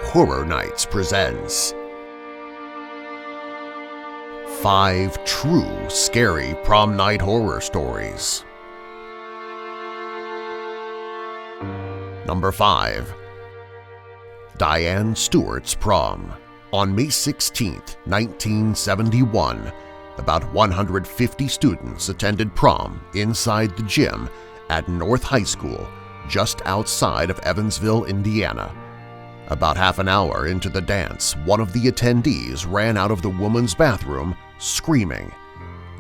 Horror Nights presents 5 true scary prom night horror stories. Number 5. Diane Stewart's Prom. On May 16, 1971, about 150 students attended prom inside the gym at North High School just outside of Evansville, Indiana. About half an hour into the dance, one of the attendees ran out of the woman's bathroom screaming.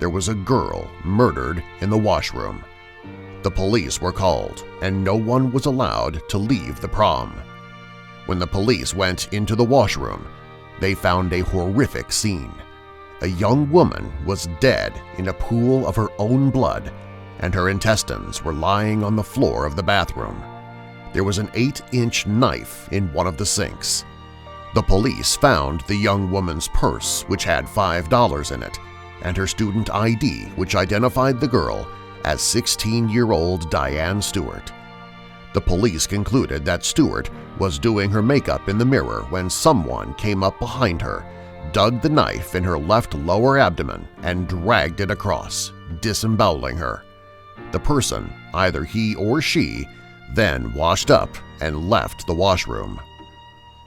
There was a girl murdered in the washroom. The police were called, and no one was allowed to leave the prom. When the police went into the washroom, they found a horrific scene. A young woman was dead in a pool of her own blood, and her intestines were lying on the floor of the bathroom. There was an 8-inch knife in one of the sinks. The police found the young woman's purse, which had $5 in it, and her student ID, which identified the girl as 16-year-old Diane Stewart. The police concluded that Stewart was doing her makeup in the mirror when someone came up behind her, dug the knife in her left lower abdomen, and dragged it across, disemboweling her. The person, either he or she, then washed up and left the washroom.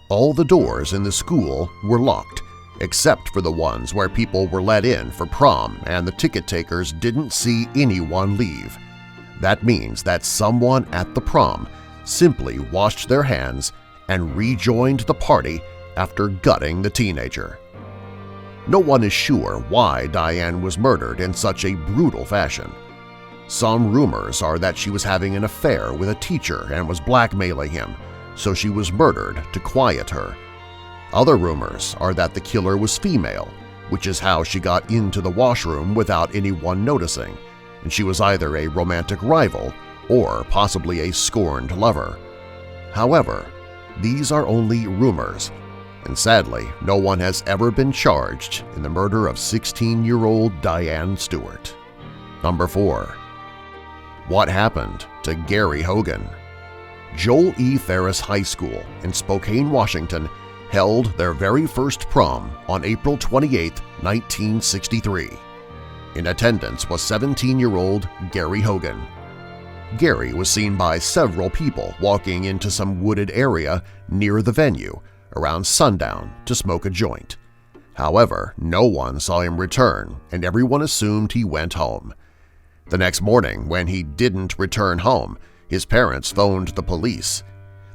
All the doors in the school were locked, except for the ones where people were let in for prom and the ticket takers didn't see anyone leave. That means that someone at the prom simply washed their hands and rejoined the party after gutting the teenager. No one is sure why Diane was murdered in such a brutal fashion. Some rumors are that she was having an affair with a teacher and was blackmailing him, so she was murdered to quiet her. Other rumors are that the killer was female, which is how she got into the washroom without anyone noticing, and she was either a romantic rival or possibly a scorned lover. However, these are only rumors, and sadly no one has ever been charged in the murder of 16-year-old Diane Stewart. Number 4. What happened to Gary Hogan? Joel E. Ferris High School in Spokane, Washington held their very first prom on April 28, 1963. In attendance was 17-year-old Gary Hogan. Gary was seen by several people walking into some wooded area near the venue around sundown to smoke a joint. However, no one saw him return, and everyone assumed he went home. The next morning, when he didn't return home, his parents phoned the police.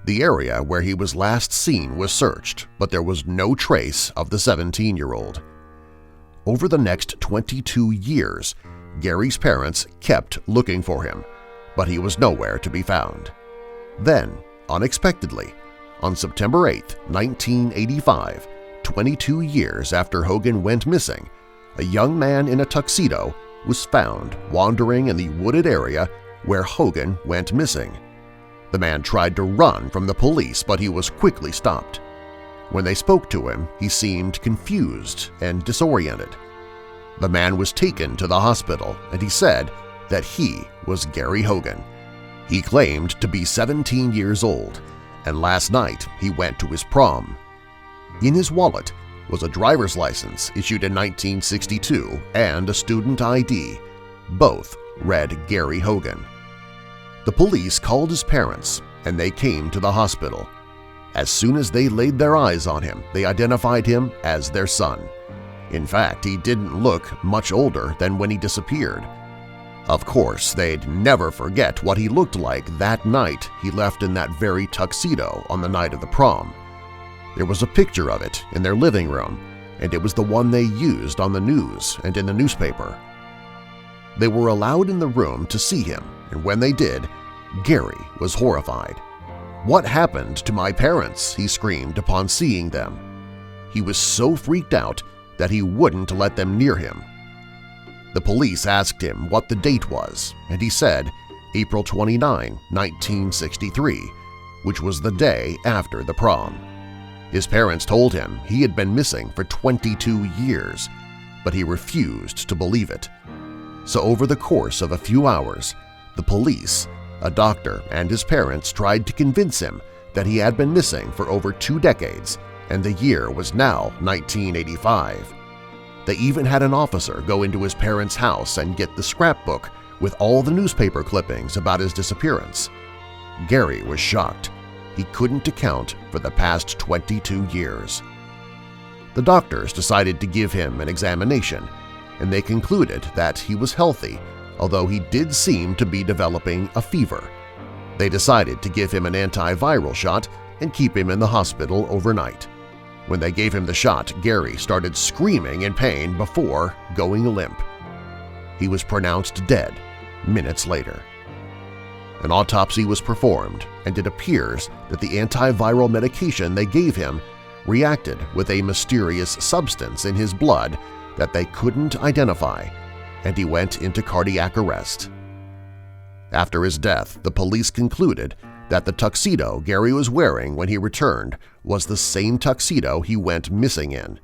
The area where he was last seen was searched, but there was no trace of the 17-year-old. Over the next 22 years, Gary's parents kept looking for him, but he was nowhere to be found. Then, unexpectedly, on September 8, 1985, 22 years after Hogan went missing, a young man in a tuxedo was found wandering in the wooded area where Hogan went missing. The man tried to run from the police, but he was quickly stopped. When they spoke to him, he seemed confused and disoriented. The man was taken to the hospital, and he said that he was Gary Hogan. He claimed to be 17 years old, and last night he went to his prom. In his wallet was a driver's license issued in 1962 and a student ID. Both read Gary Hogan. The police called his parents, and they came to the hospital. As soon as they laid their eyes on him, they identified him as their son. In fact, he didn't look much older than when he disappeared. Of course, they'd never forget what he looked like that night he left in that very tuxedo on the night of the prom. There was a picture of it in their living room, and it was the one they used on the news and in the newspaper. They were allowed in the room to see him, and when they did, Gary was horrified. "What happened to my parents?" he screamed upon seeing them. He was so freaked out that he wouldn't let them near him. The police asked him what the date was, and he said April 29, 1963, which was the day after the prom. His parents told him he had been missing for 22 years, but he refused to believe it. So over the course of a few hours, the police, a doctor, and his parents tried to convince him that he had been missing for over 2 decades, and the year was now 1985. They even had an officer go into his parents' house and get the scrapbook with all the newspaper clippings about his disappearance. Gary was shocked. He couldn't account for the past 22 years. The doctors decided to give him an examination, and they concluded that he was healthy, although he did seem to be developing a fever. They decided to give him an antiviral shot and keep him in the hospital overnight. When they gave him the shot, Gary started screaming in pain before going limp. He was pronounced dead minutes later. An autopsy was performed, and it appears that the antiviral medication they gave him reacted with a mysterious substance in his blood that they couldn't identify, and he went into cardiac arrest. After his death, the police concluded that the tuxedo Gary was wearing when he returned was the same tuxedo he went missing in.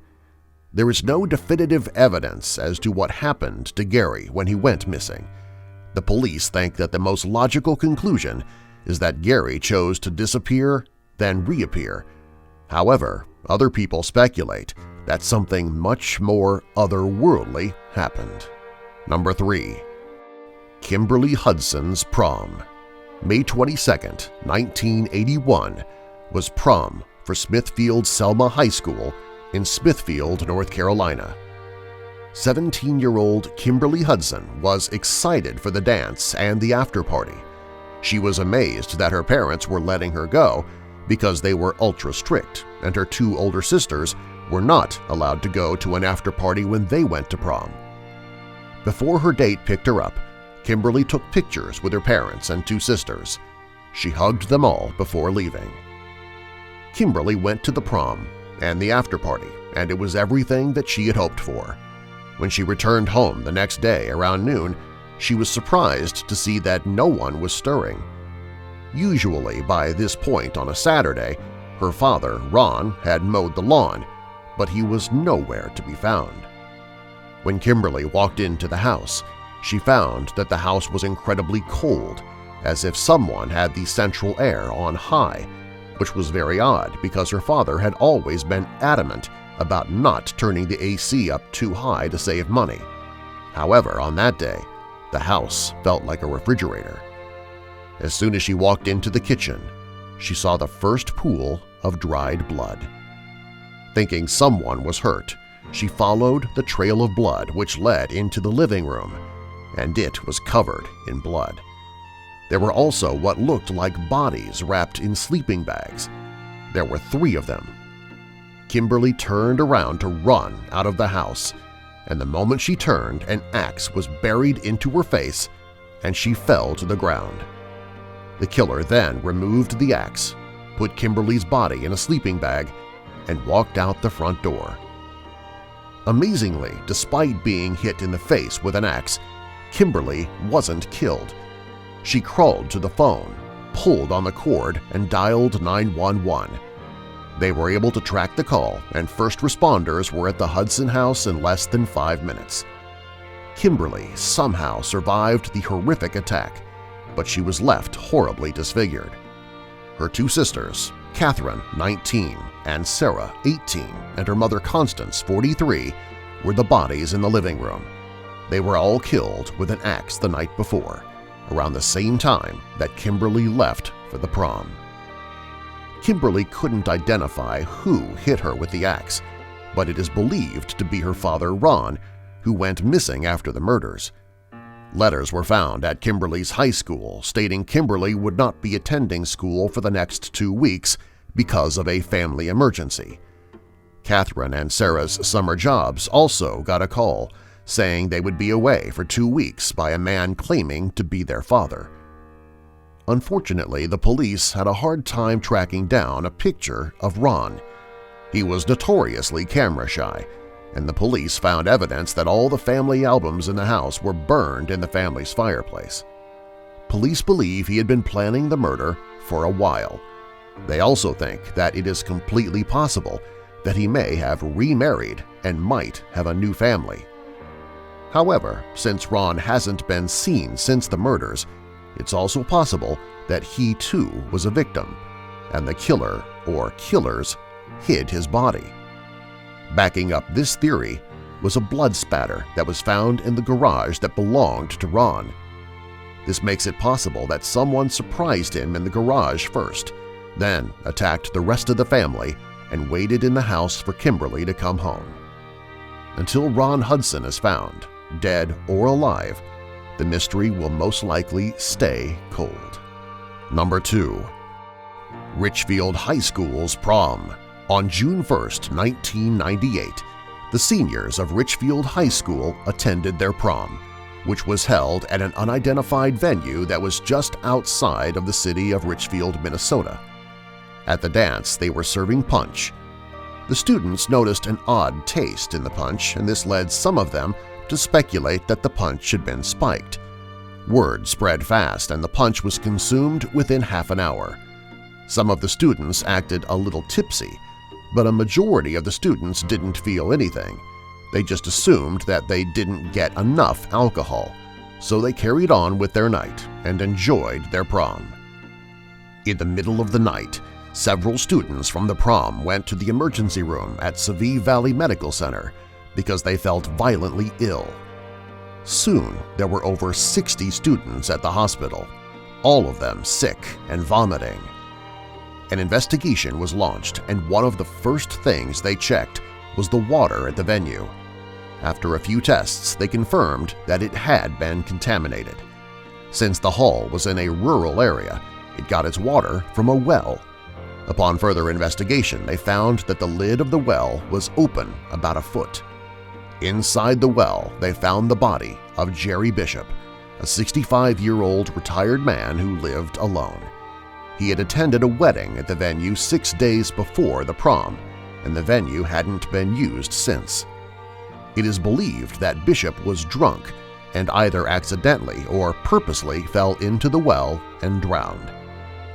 There is no definitive evidence as to what happened to Gary when he went missing. The police think that the most logical conclusion is that Gary chose to disappear, then reappear. However, other people speculate that something much more otherworldly happened. Number 3. Kimberly Hudson's prom. May 22, 1981 was prom for Smithfield-Selma High School in Smithfield, North Carolina. 17-year-old Kimberly Hudson was excited for the dance and the after-party. She was amazed that her parents were letting her go because they were ultra-strict, and her 2 older sisters were not allowed to go to an after-party when they went to prom. Before her date picked her up, Kimberly took pictures with her parents and 2 sisters. She hugged them all before leaving. Kimberly went to the prom and the after-party, and it was everything that she had hoped for. When she returned home the next day around noon, she was surprised to see that no one was stirring. Usually by this point on a Saturday, her father, Ron, had mowed the lawn, but he was nowhere to be found. When Kimberly walked into the house, she found that the house was incredibly cold, as if someone had the central air on high, which was very odd because her father had always been adamant about not turning the AC up too high to save money. However, on that day, the house felt like a refrigerator. As soon as she walked into the kitchen, she saw the first pool of dried blood. Thinking someone was hurt, she followed the trail of blood which led into the living room, and it was covered in blood. There were also what looked like bodies wrapped in sleeping bags. There were 3 of them. Kimberly turned around to run out of the house, and the moment she turned, an axe was buried into her face and she fell to the ground. The killer then removed the axe, put Kimberly's body in a sleeping bag, and walked out the front door. Amazingly, despite being hit in the face with an axe, Kimberly wasn't killed. She crawled to the phone, pulled on the cord, and dialed 911. They were able to track the call, and first responders were at the Hudson house in less than 5 minutes. Kimberly somehow survived the horrific attack, but she was left horribly disfigured. Her 2 sisters, Catherine, 19, and Sarah, 18, and her mother Constance, 43, were the bodies in the living room. They were all killed with an axe the night before, around the same time that Kimberly left for the prom. Kimberly couldn't identify who hit her with the axe, but it is believed to be her father Ron, who went missing after the murders. Letters were found at Kimberly's high school stating Kimberly would not be attending school for the next 2 weeks because of a family emergency. Catherine and Sarah's summer jobs also got a call saying they would be away for 2 weeks by a man claiming to be their father. Unfortunately, the police had a hard time tracking down a picture of Ron. He was notoriously camera-shy, and the police found evidence that all the family albums in the house were burned in the family's fireplace. Police believe he had been planning the murder for a while. They also think that it is completely possible that he may have remarried and might have a new family. However, since Ron hasn't been seen since the murders, it's also possible that he too was a victim, and the killer or killers hid his body. Backing up this theory was a blood spatter that was found in the garage that belonged to Ron. This makes it possible that someone surprised him in the garage first, then attacked the rest of the family and waited in the house for Kimberly to come home. Until Ron Hudson is found, dead or alive, the mystery will most likely stay cold. Number 2. Richfield High School's prom. On June 1, 1998, the seniors of Richfield High School attended their prom, which was held at an unidentified venue that was just outside of the city of Richfield, Minnesota. At the dance, they were serving punch. The students noticed an odd taste in the punch, and this led some of them to speculate that the punch had been spiked. Word spread fast, and the punch was consumed within half an hour. Some of the students acted a little tipsy, but a majority of the students didn't feel anything. They just assumed that they didn't get enough alcohol, so they carried on with their night and enjoyed their prom. In the middle of the night, several students from the prom went to the emergency room at Savi Valley Medical Center because they felt violently ill. Soon, there were over 60 students at the hospital, all of them sick and vomiting. An investigation was launched, and one of the first things they checked was the water at the venue. After a few tests, they confirmed that it had been contaminated. Since the hall was in a rural area, it got its water from a well. Upon further investigation, they found that the lid of the well was open about a foot. Inside the well, they found the body of Jerry Bishop, a 65-year-old retired man who lived alone. He had attended a wedding at the venue 6 days before the prom, and the venue hadn't been used since. It is believed that Bishop was drunk and either accidentally or purposely fell into the well and drowned.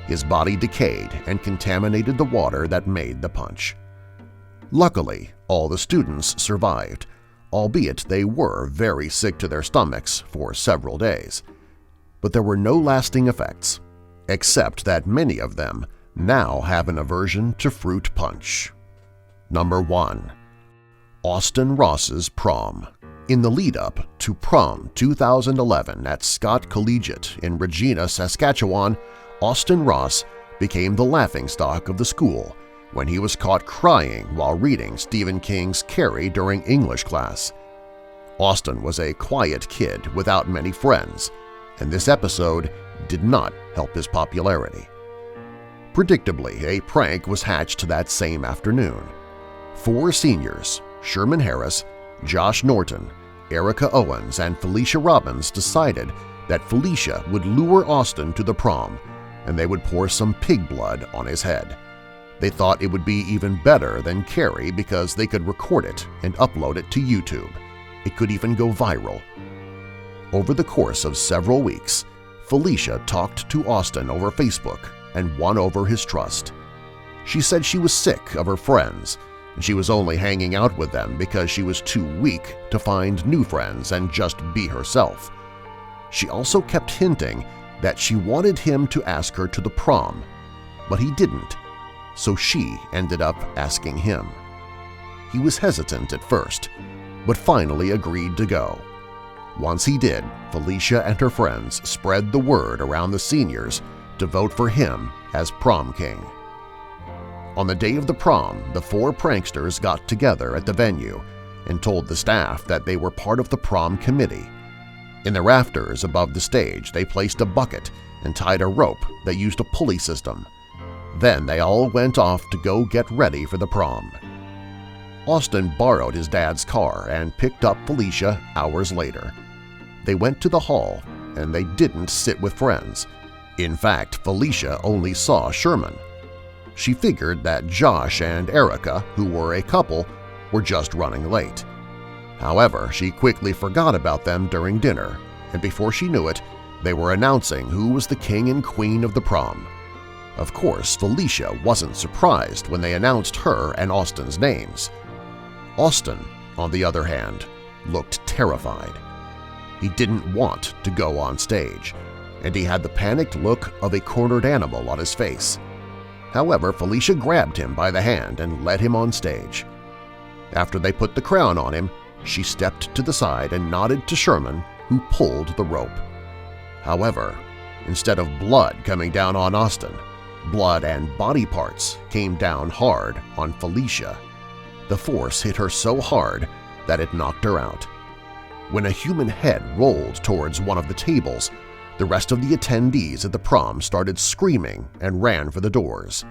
His body decayed and contaminated the water that made the punch. Luckily, all the students survived, albeit they were very sick to their stomachs for several days. But there were no lasting effects, except that many of them now have an aversion to fruit punch. Number 1. Austin Ross's prom. In the lead-up to Prom 2011 at Scott Collegiate in Regina, Saskatchewan, Austin Ross became the laughingstock of the school when he was caught crying while reading Stephen King's Carrie during English class. Austin was a quiet kid without many friends, and this episode did not help his popularity. Predictably, a prank was hatched that same afternoon. 4 seniors, Sherman Harris, Josh Norton, Erica Owens, and Felicia Robbins decided that Felicia would lure Austin to the prom and they would pour some pig blood on his head. They thought it would be even better than Carrie because they could record it and upload it to YouTube. It could even go viral. Over the course of several weeks, Felicia talked to Austin over Facebook and won over his trust. She said she was sick of her friends, and she was only hanging out with them because she was too weak to find new friends and just be herself. She also kept hinting that she wanted him to ask her to the prom, but he didn't, so she ended up asking him. He was hesitant at first, but finally agreed to go. Once he did, Felicia and her friends spread the word around the seniors to vote for him as prom king. On the day of the prom, the 4 pranksters got together at the venue and told the staff that they were part of the prom committee. In the rafters above the stage, they placed a bucket and tied a rope that used a pulley system. Then they all went off to go get ready for the prom. Austin borrowed his dad's car and picked up Felicia hours later. They went to the hall, and they didn't sit with friends. In fact, Felicia only saw Sherman. She figured that Josh and Erica, who were a couple, were just running late. However, she quickly forgot about them during dinner, and before she knew it, they were announcing who was the king and queen of the prom. Of course, Felicia wasn't surprised when they announced her and Austin's names. Austin, on the other hand, looked terrified. He didn't want to go on stage, and he had the panicked look of a cornered animal on his face. However, Felicia grabbed him by the hand and led him on stage. After they put the crown on him, she stepped to the side and nodded to Sherman, who pulled the rope. However, instead of blood coming down on Austin, blood and body parts came down hard on Felicia. The force hit her so hard that it knocked her out. When a human head rolled towards one of the tables, the rest of the attendees at the prom started screaming and ran for the doors.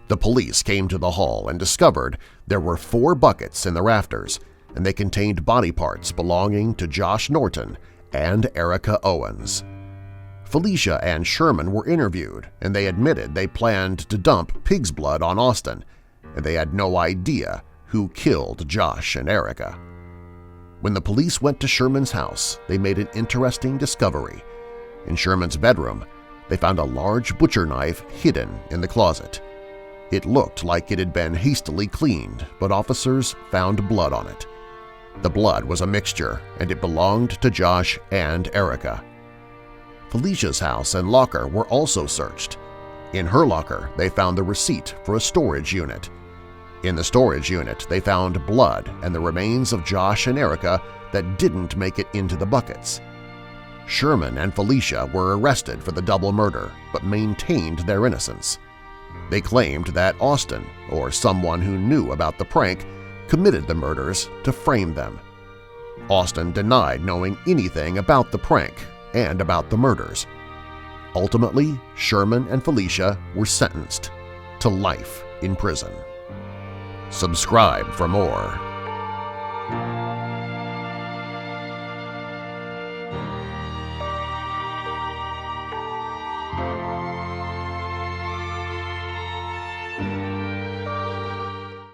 The police came to the hall and discovered there were 4 buckets in the rafters, and they contained body parts belonging to Josh Norton and Erica Owens. Felicia and Sherman were interviewed, and they admitted they planned to dump pig's blood on Austin, and they had no idea who killed Josh and Erica. When the police went to Sherman's house, they made an interesting discovery. In Sherman's bedroom, they found a large butcher knife hidden in the closet. It looked like it had been hastily cleaned, but officers found blood on it. The blood was a mixture, and it belonged to Josh and Erica. Felicia's house and locker were also searched. In her locker, they found the receipt for a storage unit. In the storage unit, they found blood and the remains of Josh and Erica that didn't make it into the buckets. Sherman and Felicia were arrested for the double murder but maintained their innocence. They claimed that Austin, or someone who knew about the prank, committed the murders to frame them. Austin denied knowing anything about the prank and about the murders. Ultimately, Sherman and Felicia were sentenced to life in prison. Subscribe for more.